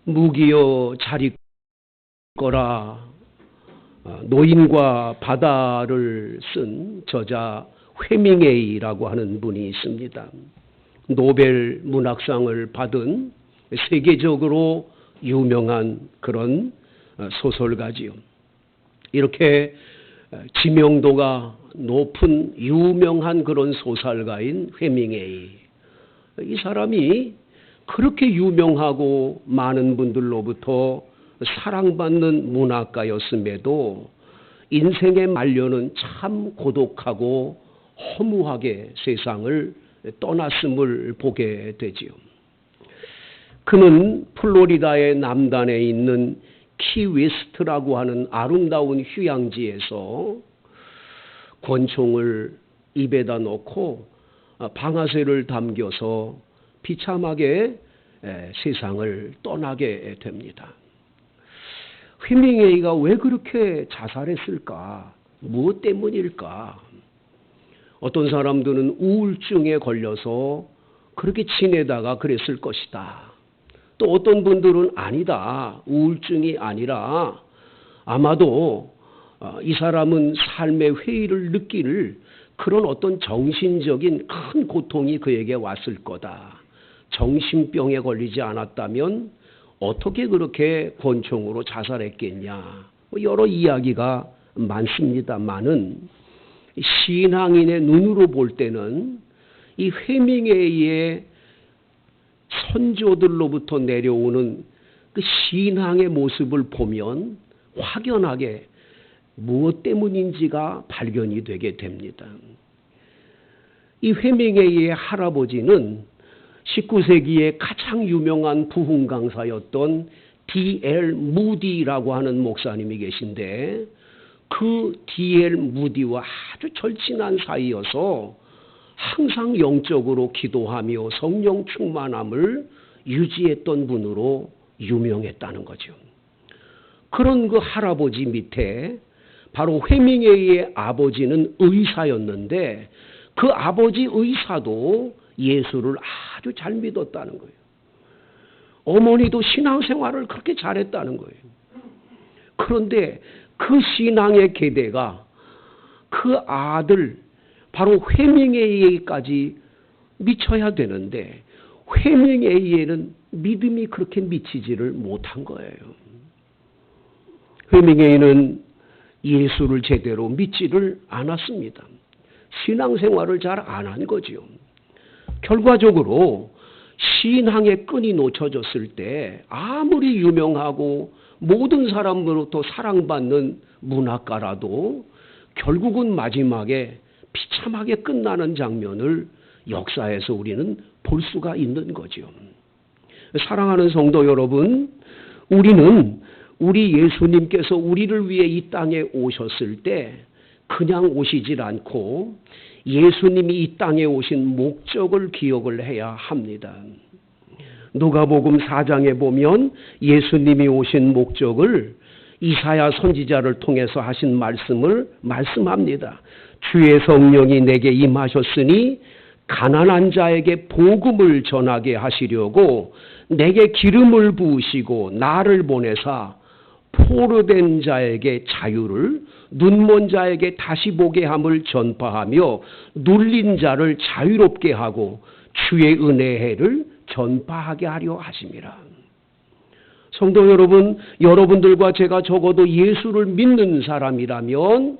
무기여 잘 있거라. 노인과 바다를 쓴 저자 해밍웨이라고 하는 분이 있습니다. 노벨 문학상을 받은 세계적으로 유명한 그런 소설가지요. 이렇게 지명도가 높은 유명한 그런 소설가인 해밍웨이. 이 사람이 그렇게 유명하고 많은 분들로부터 사랑받는 문학가였음에도 인생의 말년은 참 고독하고 허무하게 세상을 떠났음을 보게 되지요. 그는 플로리다의 남단에 있는 키웨스트라고 하는 아름다운 휴양지에서 권총을 입에다 놓고 방아쇠를 담겨서 비참하게 세상을 떠나게 됩니다. 해밍웨이가 왜 그렇게 자살했을까? 무엇 때문일까? 어떤 사람들은 우울증에 걸려서 그렇게 지내다가 그랬을 것이다. 또 어떤 분들은 아니다. 우울증이 아니라 아마도 이 사람은 삶의 회의를 느낄 그런 어떤 정신적인 큰 고통이 그에게 왔을 거다. 정신병에 걸리지 않았다면 어떻게 그렇게 권총으로 자살했겠냐. 여러 이야기가 많습니다만은 신앙인의 눈으로 볼 때는 이 해밍웨이의 선조들로부터 내려오는 그 신앙의 모습을 보면 확연하게 무엇 때문인지가 발견이 되게 됩니다. 이 해밍웨이의 할아버지는 19세기에 가장 유명한 부흥 강사였던 D.L. 무디라고 하는 목사님이 계신데 그 D.L. 무디와 아주 절친한 사이여서 항상 영적으로 기도하며 성령 충만함을 유지했던 분으로 유명했다는 거죠. 그런 그 할아버지 밑에 바로 해밍웨이의 아버지는 의사였는데 그 아버지 의사도 예수를 아주 잘 믿었다는 거예요. 어머니도 신앙생활을 그렇게 잘했다는 거예요. 그런데 그 신앙의 계대가 그 아들 바로 해밍웨이에까지 미쳐야 되는데 해밍웨이에는 믿음이 그렇게 미치지를 못한 거예요. 해밍웨이는 예수를 제대로 믿지를 않았습니다. 신앙생활을 잘 안 한 거지요. 결과적으로 신앙의 끈이 놓쳐졌을 때 아무리 유명하고 모든 사람으로부터 사랑받는 문학가라도 결국은 마지막에 비참하게 끝나는 장면을 역사에서 우리는 볼 수가 있는 거죠. 사랑하는 성도 여러분, 우리는 우리 예수님께서 우리를 위해 이 땅에 오셨을 때 그냥 오시질 않고 예수님이 이 땅에 오신 목적을 기억을 해야 합니다. 누가복음 4장에 보면 예수님이 오신 목적을 이사야 선지자를 통해서 하신 말씀을 말씀합니다. 주의 성령이 내게 임하셨으니 가난한 자에게 복음을 전하게 하시려고 내게 기름을 부으시고 나를 보내사 포로된 자에게 자유를 눈먼 자에게 다시 보게 함을 전파하며 눌린 자를 자유롭게 하고 주의 은혜의 해를 전파하게 하려 하심이라. 성도 여러분, 여러분들과 제가 적어도 예수를 믿는 사람이라면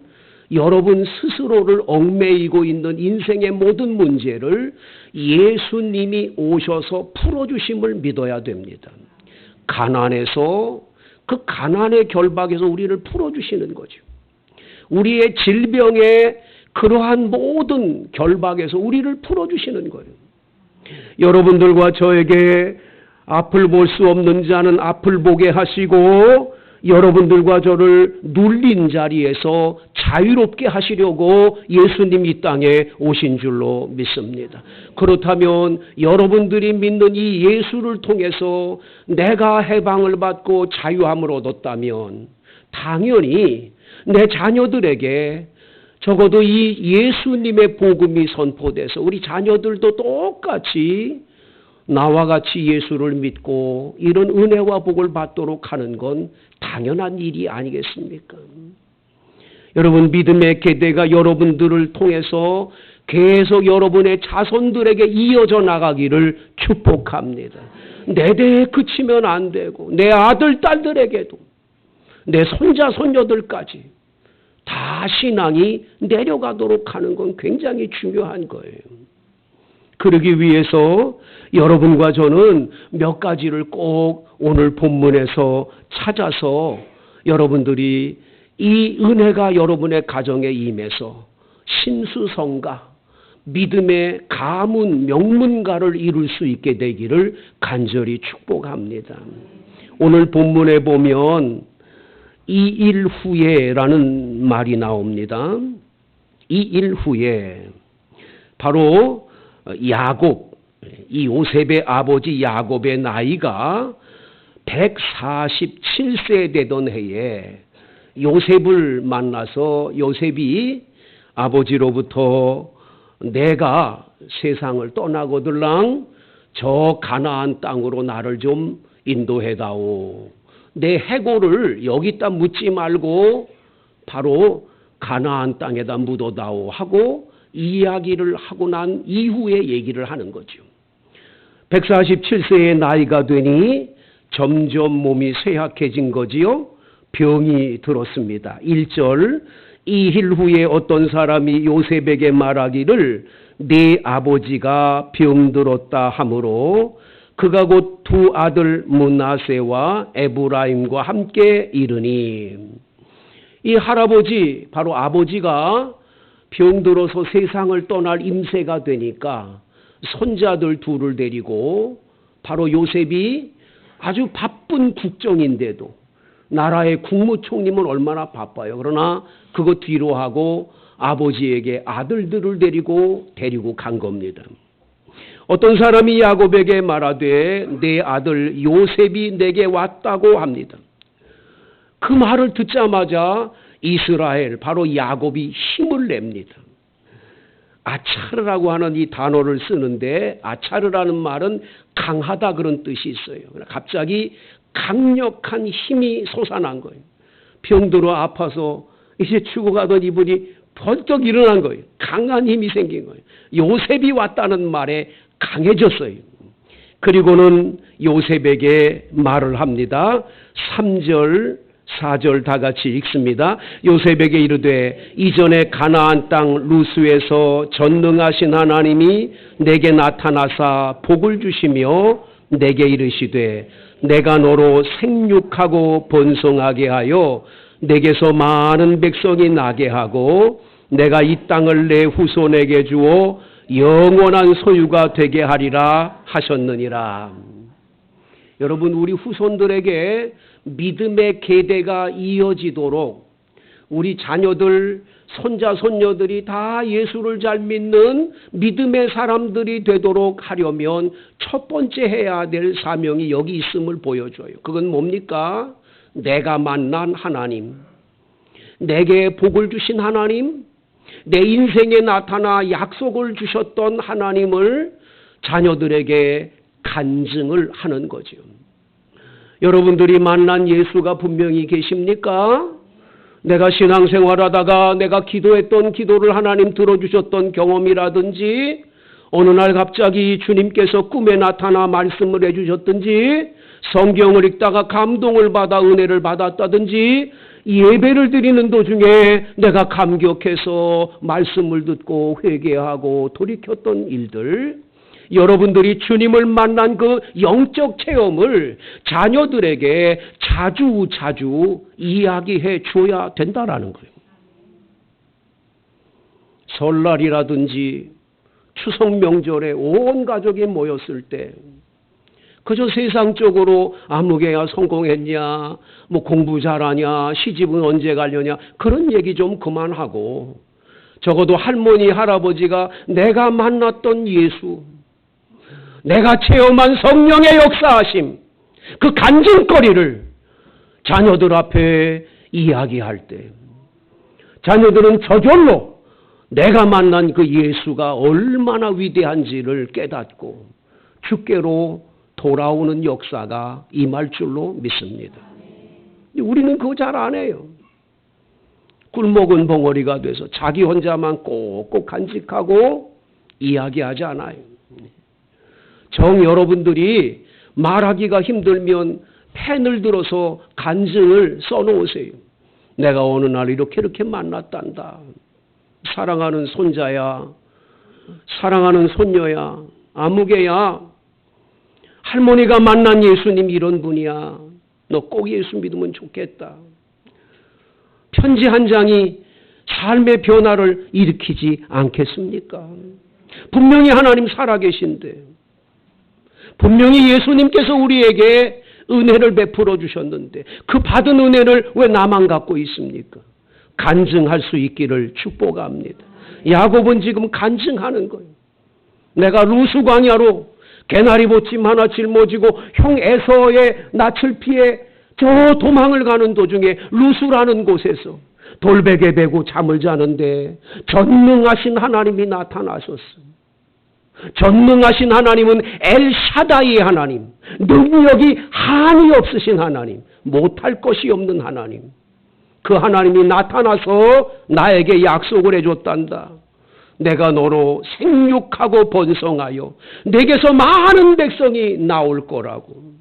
여러분 스스로를 얽매이고 있는 인생의 모든 문제를 예수님이 오셔서 풀어주심을 믿어야 됩니다. 가난에서 그 가난의 결박에서 우리를 풀어주시는 거죠. 우리의 질병의 그러한 모든 결박에서 우리를 풀어주시는 거예요. 여러분들과 저에게 앞을 볼 수 없는 자는 앞을 보게 하시고 여러분들과 저를 눌린 자리에서 자유롭게 하시려고 예수님이 이 땅에 오신 줄로 믿습니다. 그렇다면 여러분들이 믿는 이 예수를 통해서 내가 해방을 받고 자유함을 얻었다면 당연히 내 자녀들에게 적어도 이 예수님의 복음이 선포돼서 우리 자녀들도 똑같이 나와 같이 예수를 믿고 이런 은혜와 복을 받도록 하는 건 당연한 일이 아니겠습니까? 여러분, 믿음의 계대가 여러분들을 통해서 계속 여러분의 자손들에게 이어져 나가기를 축복합니다. 내 대에 그치면 안 되고 내 아들, 딸들에게도 내 손자, 손녀들까지 다 신앙이 내려가도록 하는 건 굉장히 중요한 거예요. 그러기 위해서 여러분과 저는 몇 가지를 꼭 오늘 본문에서 찾아서 여러분들이 이 은혜가 여러분의 가정에 임해서 신수성가, 믿음의 가문, 명문가를 이룰 수 있게 되기를 간절히 축복합니다. 오늘 본문에 보면 이 일 후에라는 말이 나옵니다. 이 일 후에 바로 야곱, 이 요셉의 아버지 야곱의 나이가 147세 되던 해에 요셉을 만나서 요셉이 아버지로부터 내가 세상을 떠나거들랑 저 가나안 땅으로 나를 좀 인도해다오. 내 해골을 여기다 묻지 말고 바로 가나안 땅에다 묻어다오 하고 이야기를 하고 난 이후에 얘기를 하는 거죠. 147세의 나이가 되니 점점 몸이 쇠약해진 거지요. 병이 들었습니다. 1절, 이 일 후에 어떤 사람이 요셉에게 말하기를 네 아버지가 병들었다 하므로 그가 곧 두 아들 므낫세와 에브라임과 함께 이르니, 이 할아버지, 바로 아버지가 병들어서 세상을 떠날 임세가 되니까 손자들 둘을 데리고 바로 요셉이 아주 바쁜 국정인데도 나라의 국무총리면 얼마나 바빠요. 그러나 그거 뒤로 하고 아버지에게 아들들을 데리고 간 겁니다. 어떤 사람이 야곱에게 말하되 내 아들 요셉이 내게 왔다고 합니다. 그 말을 듣자마자 이스라엘, 바로 야곱이 힘을 냅니다. 아차르라고 하는 이 단어를 쓰는데 아차르라는 말은 강하다 그런 뜻이 있어요. 갑자기 강력한 힘이 솟아난 거예요. 병들어 아파서 이제 죽어가던 이분이 벌떡 일어난 거예요. 강한 힘이 생긴 거예요. 요셉이 왔다는 말에 강해졌어요. 그리고는 요셉에게 말을 합니다. 3절, 4절 다 같이 읽습니다. 요셉에게 이르되 이전에 가나안 땅 루스에서 전능하신 하나님이 내게 나타나사 복을 주시며 내게 이르시되 내가 너로 생육하고 번성하게 하여 내게서 많은 백성이 나게 하고 내가 이 땅을 내 후손에게 주어 영원한 소유가 되게 하리라 하셨느니라. 여러분, 우리 후손들에게 믿음의 계대가 이어지도록 우리 자녀들, 손자, 손녀들이 다 예수를 잘 믿는 믿음의 사람들이 되도록 하려면 첫 번째 해야 될 사명이 여기 있음을 보여줘요. 그건 뭡니까? 내가 만난 하나님, 내게 복을 주신 하나님, 내 인생에 나타나 약속을 주셨던 하나님을 자녀들에게 간증을 하는 거죠. 여러분들이 만난 예수가 분명히 계십니까? 내가 신앙생활하다가 내가 기도했던 기도를 하나님 들어주셨던 경험이라든지 어느 날 갑자기 주님께서 꿈에 나타나 말씀을 해주셨든지 성경을 읽다가 감동을 받아 은혜를 받았다든지 예배를 드리는 도중에 내가 감격해서 말씀을 듣고 회개하고 돌이켰던 일들, 여러분들이 주님을 만난 그 영적 체험을 자녀들에게 자주 이야기해 줘야 된다라는 거예요. 설날이라든지 추석 명절에 온 가족이 모였을 때 그저 세상적으로 아무개야 성공했냐, 뭐 공부 잘하냐, 시집은 언제 가려냐, 그런 얘기 좀 그만하고 적어도 할머니, 할아버지가 내가 만났던 예수, 내가 체험한 성령의 역사하심, 그 간증거리를 자녀들 앞에 이야기할 때 자녀들은 저절로 내가 만난 그 예수가 얼마나 위대한지를 깨닫고 주께로 돌아오는 역사가 임할 줄로 믿습니다. 우리는 그거 잘 안 해요. 꿀먹은 벙어리가 돼서 자기 혼자만 꼭꼭 간직하고 이야기하지 않아요. 여러분들이 말하기가 힘들면 펜을 들어서 간증을 써놓으세요. 내가 어느 날 이렇게 만났단다. 사랑하는 손자야, 사랑하는 손녀야, 아무개야, 할머니가 만난 예수님 이런 분이야. 너 꼭 예수 믿으면 좋겠다. 편지 한 장이 삶의 변화를 일으키지 않겠습니까? 분명히 하나님 살아계신데, 분명히 예수님께서 우리에게 은혜를 베풀어 주셨는데 그 받은 은혜를 왜 나만 갖고 있습니까? 간증할 수 있기를 축복합니다. 야곱은 지금 간증하는 거예요. 내가 루스 광야로 개나리 보침 하나 짊어지고 형 에서의 낯을 피해 저 도망을 가는 도중에 루스라는 곳에서 돌베개 베고 잠을 자는데 전능하신 하나님이 나타나셨습니다. 전능하신 하나님은 엘샤다이의 하나님, 능력이 한이 없으신 하나님, 못할 것이 없는 하나님. 그 하나님이 나타나서 나에게 약속을 해줬단다. 내가 너로 생육하고 번성하여 내게서 많은 백성이 나올 거라고.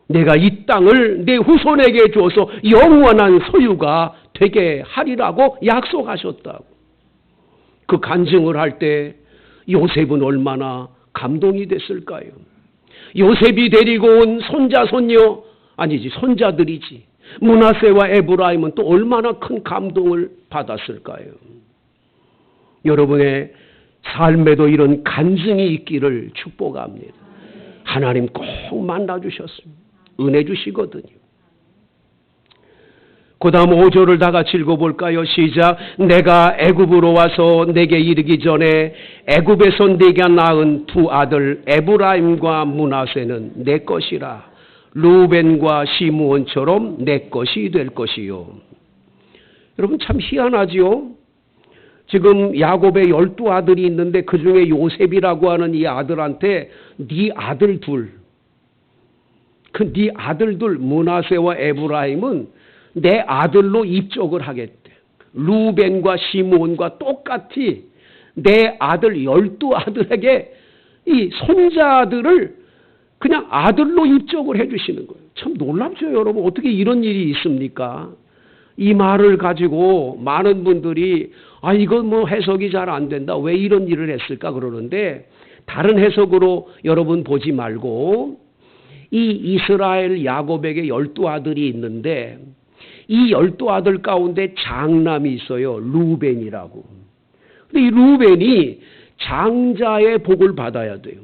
내가 이 땅을 내 후손에게 줘서 영원한 소유가 되게 하리라고 약속하셨다고. 그 간증을 할 때 요셉은 얼마나 감동이 됐을까요? 요셉이 데리고 온 손자, 손녀, 아니지 손자들이지, 므낫세와 에브라임은 또 얼마나 큰 감동을 받았을까요? 여러분의 삶에도 이런 간증이 있기를 축복합니다. 하나님 꼭 만나주셨습니다. 은혜 주시거든요. 그 다음 5절을 다 같이 읽어볼까요? 시작. 내가 애굽으로 와서 내게 이르기 전에 애굽에서 내가 낳은 두 아들 에브라임과 므낫세는 내 것이라. 루벤과 시므온처럼 내 것이 될 것이요. 여러분 참 희한하지요? 지금 야곱의 12아들이 있는데 그 중에 요셉이라고 하는 이 아들한테 네 아들 둘, 네 아들 둘 므낫세와 에브라임은 내 아들로 입적을 하겠대. 루벤과 시므온과 똑같이 내 아들 12아들에게 이 손자들을 그냥 아들로 입적을 해주시는 거예요. 참 놀랍죠, 여러분. 어떻게 이런 일이 있습니까? 이 말을 가지고 많은 분들이 이건 뭐 해석이 잘 안 된다. 왜 이런 일을 했을까 그러는데, 다른 해석으로 여러분 보지 말고 이 이스라엘 야곱에게 12아들이 있는데 이 12아들 가운데 장남이 있어요. 루벤이라고. 근데 이 루벤이 장자의 복을 받아야 돼요.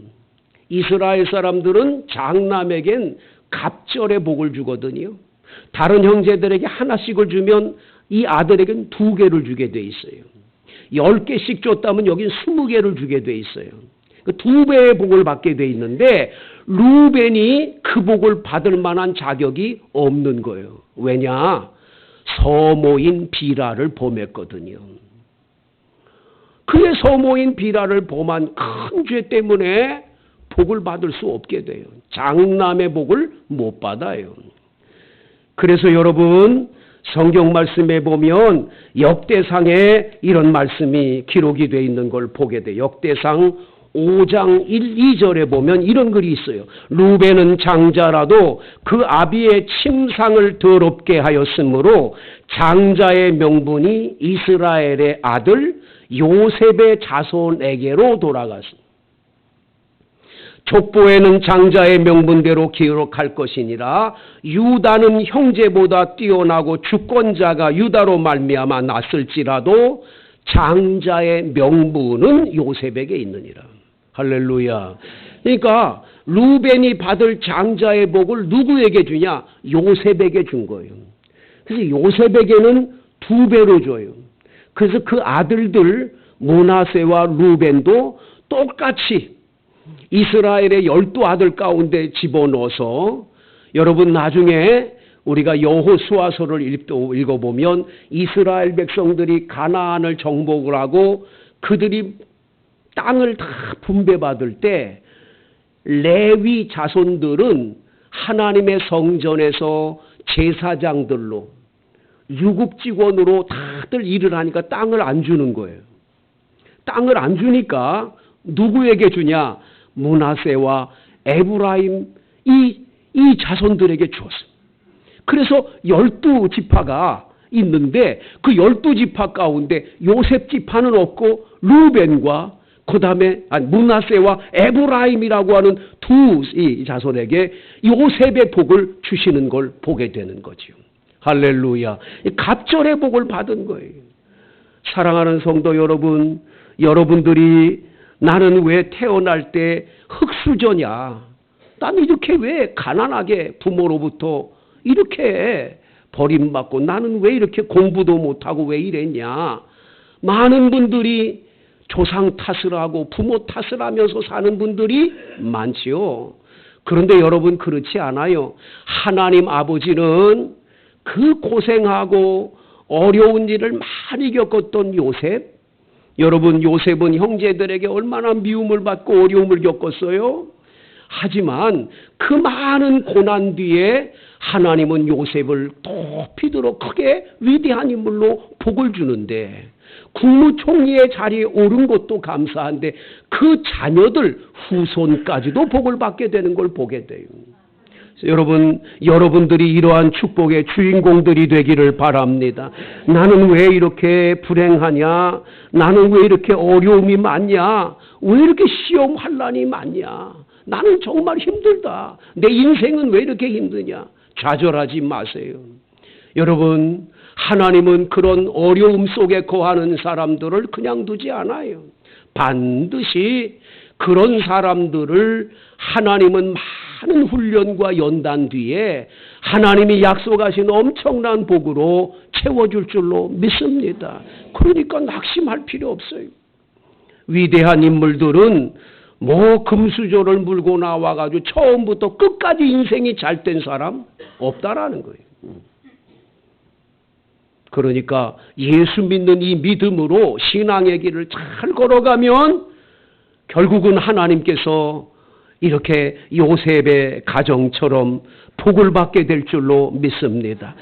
이스라엘 사람들은 장남에겐 갑절의 복을 주거든요. 다른 형제들에게 하나씩을 주면 이 아들에겐 2개를 주게 돼 있어요. 10개씩 줬다면 여긴 20개를 주게 돼 있어요. 그 2배의 복을 받게 돼 있는데 루벤이 그 복을 받을 만한 자격이 없는 거예요. 왜냐? 서모인 비라를 범했거든요. 그의 서모인 비라를 범한 큰 죄 때문에 복을 받을 수 없게 돼요. 장남의 복을 못 받아요. 그래서 여러분 성경 말씀에 보면 역대상에 이런 말씀이 기록이 되어 있는 걸 보게 돼요. 역대상 5장 1, 2절에 보면 이런 글이 있어요. 루벤은 장자라도 그 아비의 침상을 더럽게 하였으므로 장자의 명분이 이스라엘의 아들 요셉의 자손에게로 돌아갔습니다. 족보에는 장자의 명분대로 기록할 것이니라. 유다는 형제보다 뛰어나고 주권자가 유다로 말미암아 났을지라도 장자의 명분은 요셉에게 있느니라. 할렐루야. 그러니까 루벤이 받을 장자의 복을 누구에게 주냐? 요셉에게 준 거예요. 그래서 요셉에게는 2배로 줘요. 그래서 그 아들들 므낫세와 루벤도 똑같이 이스라엘의 12아들 가운데 집어넣어서, 여러분 나중에 우리가 여호수아서를 읽어보면 이스라엘 백성들이 가나안을 정복을 하고 그들이 땅을 다 분배받을 때 레위 자손들은 하나님의 성전에서 제사장들로 유급직원으로 다들 일을 하니까 땅을 안 주는 거예요. 땅을 안 주니까 누구에게 주냐? 므낫세와 에브라임 이 자손들에게 주었어요. 그래서 12지파가 있는데 그 12지파 가운데 요셉 지파는 없고 루벤과 그 다음에 므낫세와 에브라임이라고 하는 두 이 자손에게 요셉의 복을 주시는 걸 보게 되는 거죠. 할렐루야. 갑절의 복을 받은 거예요. 사랑하는 성도 여러분, 여러분들이 나는 왜 태어날 때 흙수저냐? 난 이렇게 왜 가난하게 부모로부터 이렇게 버림받고 나는 왜 이렇게 공부도 못하고 왜 이랬냐? 많은 분들이 조상 탓을 하고 부모 탓을 하면서 사는 분들이 많지요. 그런데 여러분 그렇지 않아요. 하나님 아버지는 그 고생하고 어려운 일을 많이 겪었던 요셉, 여러분 요셉은 형제들에게 얼마나 미움을 받고 어려움을 겪었어요. 하지만 그 많은 고난 뒤에 하나님은 요셉을 높이도록 크게 위대한 인물로 복을 주는데 국무총리의 자리에 오른 것도 감사한데 그 자녀들 후손까지도 복을 받게 되는 걸 보게 돼요. 여러분, 여러분들이 이러한 축복의 주인공들이 되기를 바랍니다. 나는 왜 이렇게 불행하냐? 나는 왜 이렇게 어려움이 많냐? 왜 이렇게 시험 환난이 많냐? 나는 정말 힘들다. 내 인생은 왜 이렇게 힘드냐? 좌절하지 마세요. 여러분, 하나님은 그런 어려움 속에 거하는 사람들을 그냥 두지 않아요. 반드시 그런 사람들을 하나님은 많은 훈련과 연단 뒤에 하나님이 약속하신 엄청난 복으로 채워줄 줄로 믿습니다. 그러니까 낙심할 필요 없어요. 위대한 인물들은 뭐 금수저를 물고 나와가지고 처음부터 끝까지 인생이 잘 된 사람 없다라는 거예요. 그러니까 예수 믿는 이 믿음으로 신앙의 길을 잘 걸어가면 결국은 하나님께서 이렇게 요셉의 가정처럼 복을 받게 될 줄로 믿습니다.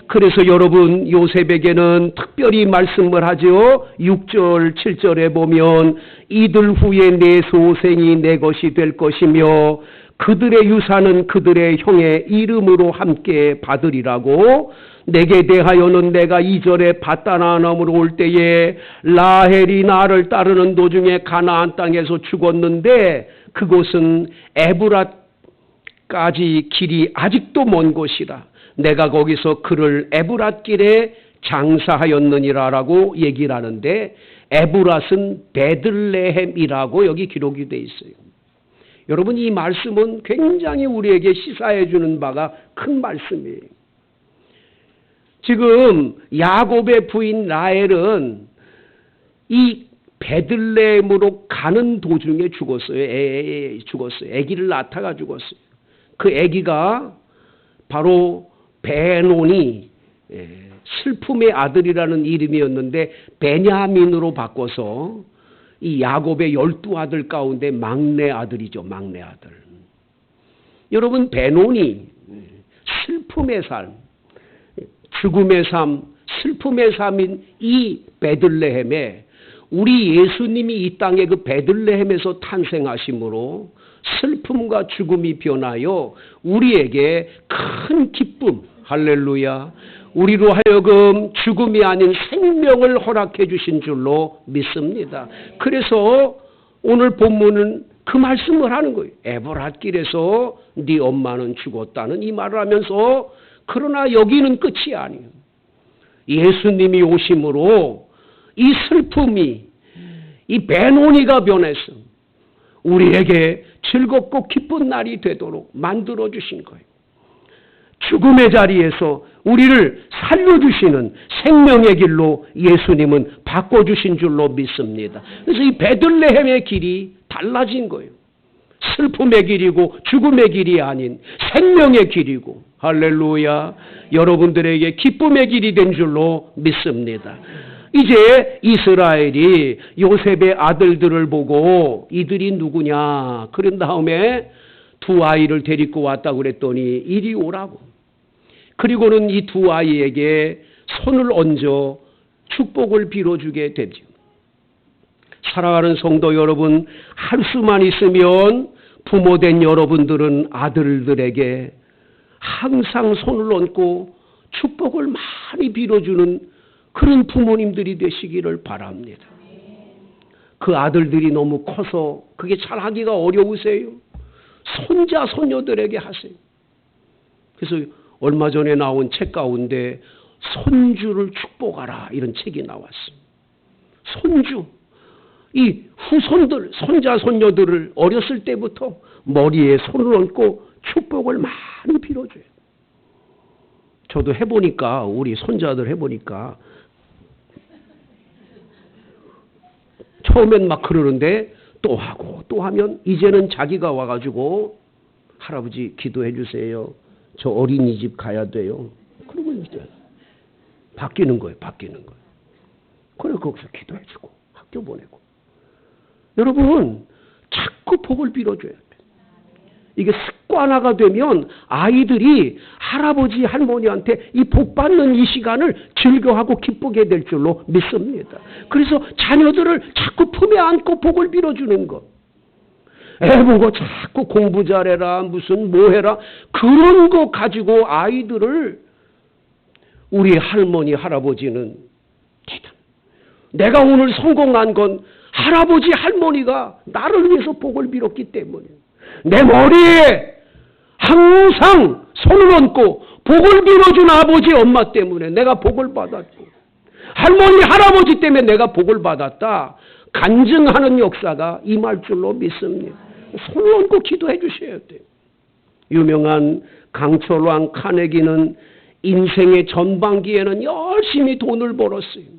그래서 여러분 요셉에게는 특별히 말씀을 하죠. 6절 7절에 보면 이들 후에 내 소생이 내 것이 될 것이며 그들의 유산은 그들의 형의 이름으로 함께 받으리라고 내게 대하여는 내가 2절에 바다나움으로 올 때에 라헬이 나를 따르는 도중에 가나안 땅에서 죽었는데 그곳은 에브랏까지 길이 아직도 먼 곳이라 내가 거기서 그를 에브랏길에 장사하였느니라라고 얘기를 하는데 에브랏은 베들레헴이라고 여기 기록이 되어 있어요. 여러분 이 말씀은 굉장히 우리에게 시사해 주는 바가 큰 말씀이에요. 지금 야곱의 부인 라헬은 이 베들레헴으로 가는 도중에 죽었어요. 죽었어요. 아기를 낳다가 죽었어요. 그 아기가 바로 베논이 슬픔의 아들이라는 이름이었는데 베냐민으로 바꿔서 이 야곱의 12아들 가운데 막내 아들이죠. 막내 아들. 여러분 베논이 슬픔의 삶, 죽음의 삶, 슬픔의 삶인 이 베들레헴에 우리 예수님이 이 땅에 그 베들레헴에서 탄생하심으로 슬픔과 죽음이 변하여 우리에게 큰 기쁨, 할렐루야, 우리로 하여금 죽음이 아닌 생명을 허락해 주신 줄로 믿습니다. 그래서 오늘 본문은 그 말씀을 하는 거예요. 에브랏길에서 네 엄마는 죽었다는 이 말을 하면서 그러나 여기는 끝이 아니에요. 예수님이 오심으로 이 슬픔이 이 베노니가 변해서 우리에게 즐겁고 기쁜 날이 되도록 만들어주신 거예요. 죽음의 자리에서 우리를 살려주시는 생명의 길로 예수님은 바꿔주신 줄로 믿습니다. 그래서 이 베들레헴의 길이 달라진 거예요. 슬픔의 길이고 죽음의 길이 아닌 생명의 길이고, 할렐루야, 여러분들에게 기쁨의 길이 된 줄로 믿습니다. 이제 이스라엘이 요셉의 아들들을 보고 이들이 누구냐, 그런 다음에 두 아이를 데리고 왔다고 그랬더니 이리 오라고. 그리고는 이 두 아이에게 손을 얹어 축복을 빌어주게 되죠. 사랑하는 성도 여러분, 할 수만 있으면 부모된 여러분들은 아들들에게 항상 손을 얹고 축복을 많이 빌어주는 그런 부모님들이 되시기를 바랍니다. 그 아들들이 너무 커서 그게 잘하기가 어려우세요. 손자, 손녀들에게 하세요. 그래서 얼마 전에 나온 책 가운데 손주를 축복하라 이런 책이 나왔습니다. 손주, 이 후손들, 손자, 손녀들을 어렸을 때부터 머리에 손을 얹고 축복을 많이 빌어줘요. 저도 해보니까, 우리 손자들 해보니까 처음엔 막 그러는데 또 하고 또 하면 이제는 자기가 와가지고 할아버지 기도해 주세요. 저 어린이집 가야 돼요. 그러면 이제 바뀌는 거예요. 그래 거기서 기도해 주고 학교 보내고. 여러분 자꾸 복을 빌어줘야 돼요. 이게 습관화가 되면 아이들이 할아버지 할머니한테 이 복 받는 이 시간을 즐겨하고 기쁘게 될 줄로 믿습니다. 그래서 자녀들을 자꾸 품에 안고 복을 빌어주는 것. 애 보고 자꾸 공부 잘해라 무슨 뭐 해라 그런 거 가지고 아이들을 우리 할머니 할아버지는 대단. 내가 오늘 성공한 건 할아버지 할머니가 나를 위해서 복을 빌었기 때문에 내 머리에 항상 손을 얹고 복을 빌어준 아버지 엄마 때문에 내가 복을 받았고 할머니 할아버지 때문에 내가 복을 받았다. 간증하는 역사가 임할 줄로 믿습니다. 손을 얹고 기도해 주셔야 돼요. 유명한 강철왕 카네기는 인생의 전반기에는 열심히 돈을 벌었어요.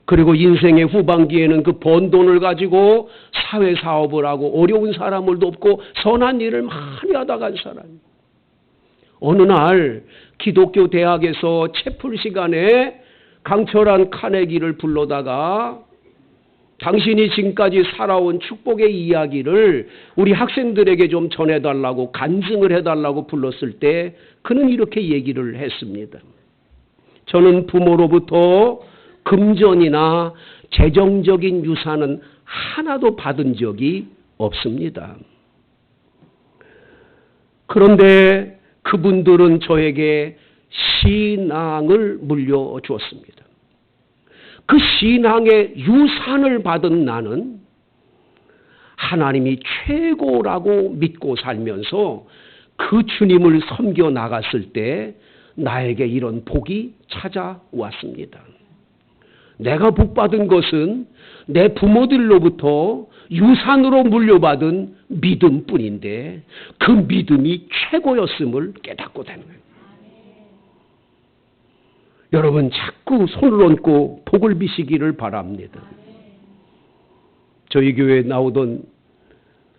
그리고 인생의 후반기에는 그 번 돈을 가지고 사회사업을 하고 어려운 사람을 돕고 선한 일을 많이 하다 간 사람이에요. 어느 날 기독교 대학에서 채플 시간에 강철한 카네기를 불러다가 당신이 지금까지 살아온 축복의 이야기를 우리 학생들에게 좀 전해달라고 간증을 해달라고 불렀을 때 그는 이렇게 얘기를 했습니다. 저는 부모로부터 금전이나 재정적인 유산은 하나도 받은 적이 없습니다. 그런데 그분들은 저에게 신앙을 물려주었습니다. 그 신앙의 유산을 받은 나는 하나님이 최고라고 믿고 살면서 그 주님을 섬겨 나갔을 때 나에게 이런 복이 찾아왔습니다. 내가 복받은 것은 내 부모들로부터 유산으로 물려받은 믿음뿐인데 그 믿음이 최고였음을 깨닫고 되는 거예요. 여러분 자꾸 손을 얹고 복을 비시기를 바랍니다. 저희 교회에 나오던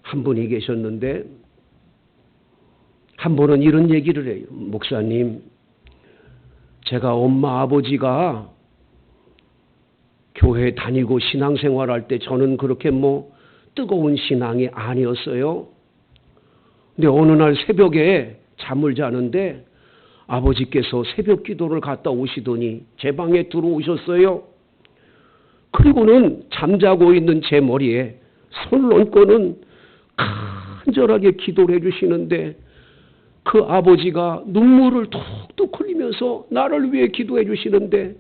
한 분이 계셨는데 한 번은 이런 얘기를 해요. 목사님, 제가 엄마 아버지가 교회 다니고 신앙생활할 때 저는 그렇게 뜨거운 신앙이 아니었어요. 근데 어느 날 새벽에 잠을 자는데 아버지께서 새벽 기도를 갔다 오시더니 제 방에 들어오셨어요. 그리고는 잠자고 있는 제 머리에 손을 얹고는 간절하게 기도를 해주시는데 그 아버지가 눈물을 툭툭 흘리면서 나를 위해 기도해 주시는데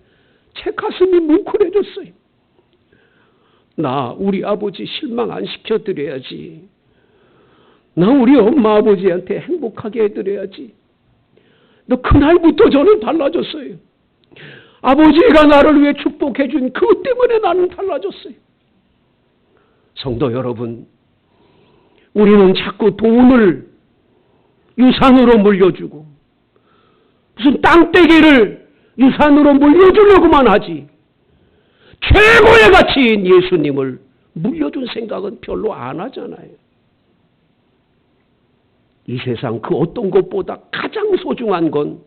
제 가슴이 뭉클해졌어요. 나 우리 아버지 실망 안 시켜드려야지. 나 우리 엄마 아버지한테 행복하게 해드려야지. 너 그날부터 저는 달라졌어요. 아버지가 나를 위해 축복해 준 그것 때문에 나는 달라졌어요. 성도 여러분, 우리는 자꾸 돈을 유산으로 물려주고 무슨 땅떼기를 유산으로 물려주려고만 하지 최고의 가치인 예수님을 물려준 생각은 별로 안 하잖아요. 이 세상 그 어떤 것보다 가장 소중한 건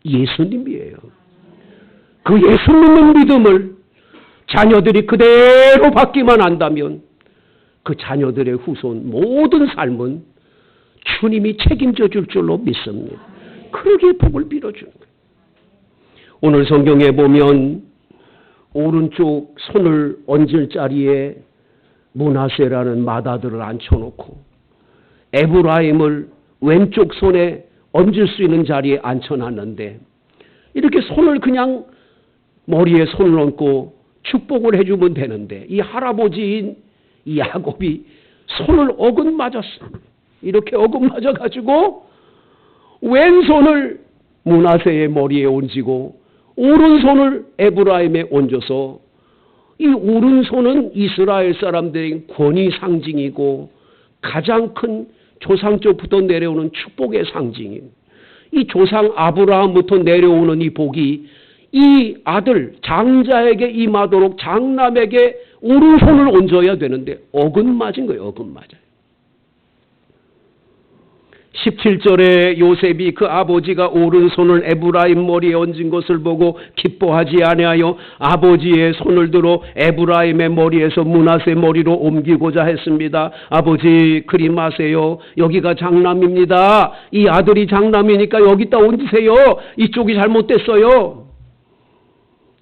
예수님이에요. 그 예수 믿는 믿음을 자녀들이 그대로 받기만 한다면 그 자녀들의 후손 모든 삶은 주님이 책임져 줄 줄로 믿습니다. 그러기에 복을 빌어주는 거예요. 오늘 성경에 보면 오른쪽 손을 얹을 자리에 므낫세라는 맏아들을 앉혀놓고 에브라임을 왼쪽 손에 얹을 수 있는 자리에 앉혀놨는데 이렇게 손을 그냥 머리에 손을 얹고 축복을 해주면 되는데 이 할아버지인 이 야곱이 손을 어긋맞았어. 이렇게 어긋맞아가지고 왼손을 므낫세의 머리에 얹고 오른손을 에브라임에 얹어서 이 오른손은 이스라엘 사람들의 권위 상징이고 가장 큰 조상 쪽부터 내려오는 축복의 상징이에요. 이 조상 아브라함부터 내려오는 이 복이 이 아들 장자에게 임하도록 장남에게 오른손을 얹어야 되는데 어긋맞은 거예요. 어긋맞아요. 17절에 요셉이 그 아버지가 오른손을 에브라임 머리에 얹은 것을 보고 기뻐하지 아니하여 아버지의 손을 들어 에브라임의 머리에서 므낫세 머리로 옮기고자 했습니다. 아버지 그리 마세요. 여기가 장남입니다. 이 아들이 장남이니까 여기다 얹으세요. 이쪽이 잘못됐어요.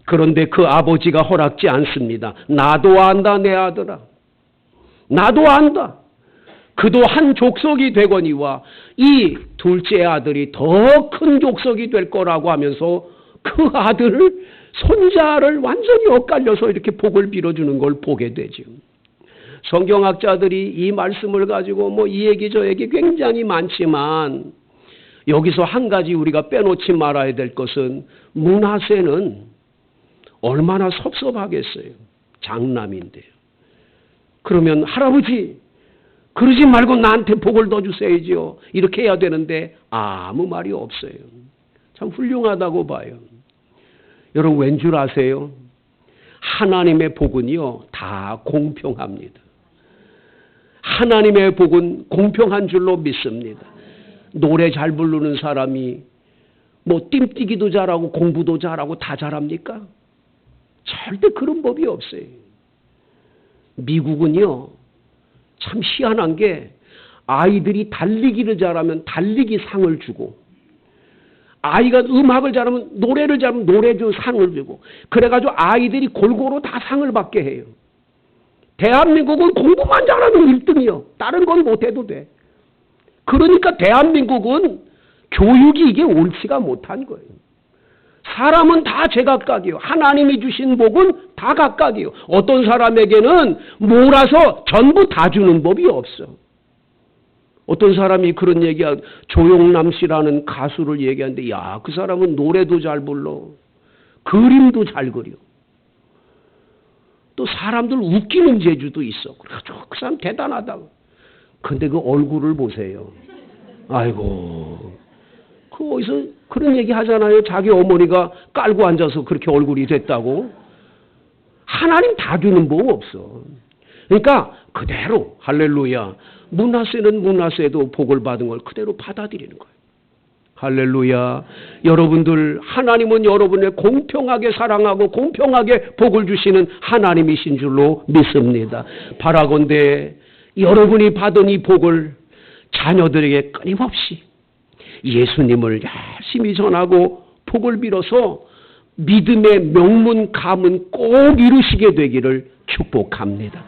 그런데 그 아버지가 허락지 않습니다. 나도 안다 내 아들아. 나도 안다. 그도 한 족속이 되거니와 이 둘째 아들이 더 큰 족속이 될 거라고 하면서 그 아들을 손자를 완전히 엇갈려서 이렇게 복을 빌어주는 걸 보게 되죠. 성경학자들이 이 말씀을 가지고 이 얘기 저 얘기 굉장히 많지만 여기서 한 가지 우리가 빼놓지 말아야 될 것은 므낫세는 얼마나 섭섭하겠어요. 장남인데요. 그러면 할아버지 그러지 말고 나한테 복을 더 주셔야죠. 이렇게 해야 되는데 아무 말이 없어요. 참 훌륭하다고 봐요. 여러분 왠 줄 아세요? 하나님의 복은요 다 공평합니다. 하나님의 복은 공평한 줄로 믿습니다. 노래 잘 부르는 사람이 띵뛰기도 잘하고 공부도 잘하고 다 잘합니까? 절대 그런 법이 없어요. 미국은요 참 희한한 게 아이들이 달리기를 잘하면 달리기 상을 주고 아이가 음악을 잘하면 노래를 잘하면 노래주 상을 주고 그래가지고 아이들이 골고루 다 상을 받게 해요. 대한민국은 공부만 잘하면 1등이요. 다른 건 못해도 돼. 그러니까 대한민국은 교육이 이게 옳지가 못한 거예요. 사람은 다 제각각이요. 하나님이 주신 복은 다 각각이요. 어떤 사람에게는 몰아서 전부 다 주는 법이 없어. 어떤 사람이 그런 얘기야. 조용남 씨라는 가수를 얘기하는데 야, 그 사람은 노래도 잘 불러. 그림도 잘 그려. 또 사람들 웃기는 재주도 있어. 그래가지고 그 사람 대단하다고. 근데 그 얼굴을 보세요. 아이고. 그 어디서 그런 얘기 하잖아요. 자기 어머니가 깔고 앉아서 그렇게 얼굴이 됐다고. 하나님 다 주는 법 없어. 그러니까 그대로 할렐루야. 므낫세는 므낫세도 복을 받은 걸 그대로 받아들이는 거예요. 할렐루야. 여러분들 하나님은 여러분을 공평하게 사랑하고 공평하게 복을 주시는 하나님이신 줄로 믿습니다. 바라건대 여러분이 받은 이 복을 자녀들에게 끊임없이 예수님을 열심히 전하고 복을 빌어서 믿음의 명문 가문 꼭 이루시게 되기를 축복합니다.